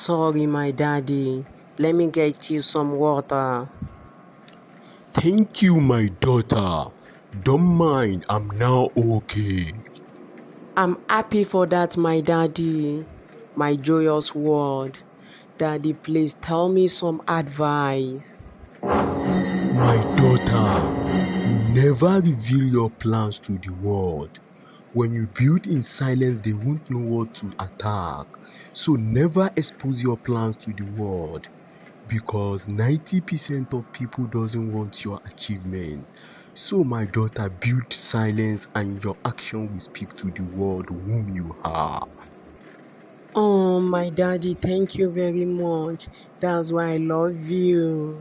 sorry, my daddy. Let me get you some water. Thank you, my daughter. Don't mind, I'm now okay. I'm happy for that, my daddy. My joyous word. Daddy, please tell me some advice. My daughter, never reveal your plans to the world. When you build in silence, they won't know what to attack. So never expose your plans to the world. Because 90% of people doesn't want your achievement. So my daughter, build silence and your action will speak to the world whom you are. Oh, my daddy, thank you very much. That's why I love you.